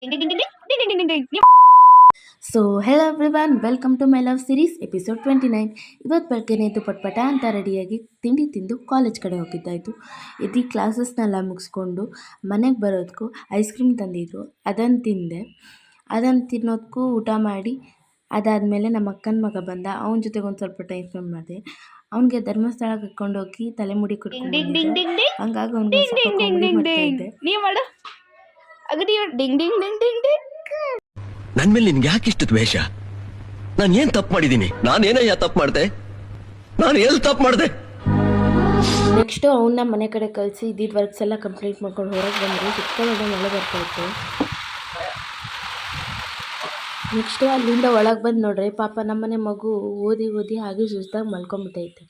Ding, ding, ding, ding, ding, ding, ding, ding, ding. So hello everyone, welcome to my love series episode 29. ಇವತ್ತು ಬೆಳಗ್ಗೆನೇ ಎದ್ದು ಪಟ್ಪಟ ಅಂತ ರೆಡಿಯಾಗಿ ತಿಂಡಿ ತಿಂದು ಕಾಲೇಜ್ ಕಡೆ ಹೋಗಿದ್ದಾಯಿತು. ಇದು ಕ್ಲಾಸಸ್ನೆಲ್ಲ ಮುಗಿಸ್ಕೊಂಡು ಮನೆಗೆ ಬರೋದಕ್ಕೂ ಐಸ್ ಕ್ರೀಮ್ ತಂದಿದ್ರು, ಅದನ್ನು ತಿಂದೆ. ಅದನ್ನು ತಿನ್ನೋದಕ್ಕೂ ಊಟ ಮಾಡಿ ಅದಾದಮೇಲೆ ನಮ್ಮ ಅಕ್ಕನ ಮಗ ಬಂದ, ಅವನ ಜೊತೆಗೆ ಒಂದು ಸ್ವಲ್ಪ ಟೈಮ್ ಸ್ಪೆಂಡ್ ಮಾಡಿದೆ. ಅವನಿಗೆ ಧರ್ಮಸ್ಥಳ ಕರ್ಕೊಂಡೋಗಿ ತಲೆಮುಡಿ Ding, ding, ding, ಕಟ್ಕೊಂಡು ding, ding. ಹಂಗಾಗಿ ಅವ್ನಿಗೆ Ding, ಸ್ವಲ್ಪ ding, ding, ಕಾಮಿಡಿ ding, ಮಾಡ್ತಾ ding. ಇದ್ದೆ. ನೀವು ಮಾಡು. ಅಗದಿ ding ding ding ding ding. ನನ್ ಮೇಲೆ ನಿನ್ಗೆ ಯಾಕೆ ಇಷ್ಟು ದ್ವೇಷ? ನಾನು ಏನ್ ತಪ್ಪು ಮಾಡಿದ್ದೀನಿ? ನಾನೇನಯ್ಯ ತಪ್ಪು ಮಾಡಿದೆ? ನಾನು ಎಲ್ಲಿ ತಪ್ಪು ಮಾಡಿದೆ? ನೆಕ್ಸ್ಟು ಅವನ್ನ ಮನೆ ಕಡೆ ಕಳಿಸಿ ಇದ್ದಿದ್ದು ವರ್ಕ್ಸ್ ಎಲ್ಲ ಕಂಪ್ಲೀಟ್ ಮಾಡ್ಕೊಂಡು ಹೊರಗೆ ಬಂದರು. ಸಿಕ್ಕಾಪಟ್ಟೆ ಮಳೆ ಬರ್ತಾಯಿತ್ತು. ನೆಕ್ಸ್ಟು ಅಲ್ಲಿಂದ ಒಳಗೆ ಬಂದು ನೋಡ್ರಿ, ಪಾಪ ನಮ್ಮನೆ ಮಗು ಓದಿ ಹಾಗೆ ಸುಸ್ತಾಗಿ ಮಲ್ಕೊಂಬಿಟ್ಟೈತೆ.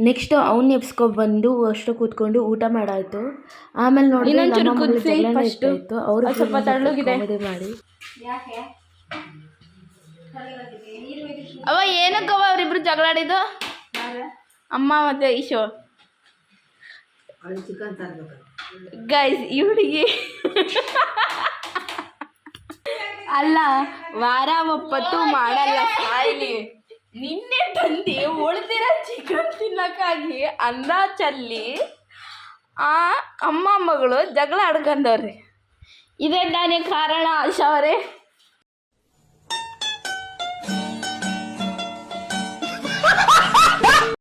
ನೆಕ್ಸ್ಟು ಅವ್ನು ಎಬ್ಸ್ಕೊಬಂದು ಅಷ್ಟು ಕೂತ್ಕೊಂಡು ಊಟ ಮಾಡಾಯಿತು. ಆಮೇಲೆ ನೋಡಿದ್ರೆ ನಮ್ಮ ಮಗಳು ಜಗಳ ಇತ್ತು, ಅವರು ಸ್ವಲ್ಪ ತಳ್ಳಗಿದೆ. ಕಾಮಿಡಿ ಮಾಡಿ ಅವ ಏನಕ್ಕವ ಅವರಿಬ್ರು ಜಗಳಾಡಿದ್ದು? ಅಮ್ಮ ಮತ್ತೆ ಈಶೋ ಗೈಸ್, ಈ ಹುಡುಗಿ ಅಲ್ಲ, ವಾರ ಒಪ್ಪತ್ತು ಮಾಡಲ್ಲ ಸಾಯಿಲಿ. ನಿನ್ನೆ ತಂದು ಉಳ್ದಿರೋ ಚಿಕನ್ ತಿನ್ನಕ್ಕಾಗಿ ಅನ್ನ ಚಲ್ಲಿ ಆ ಅಮ್ಮ ಮಗಳು ಜಗಳ ಆಡ್ಕೊಂಡವ್ರಿ. ಇದೇ ತಾನೇ ಕಾರಣ ಆಶಾ ಅವರೇ?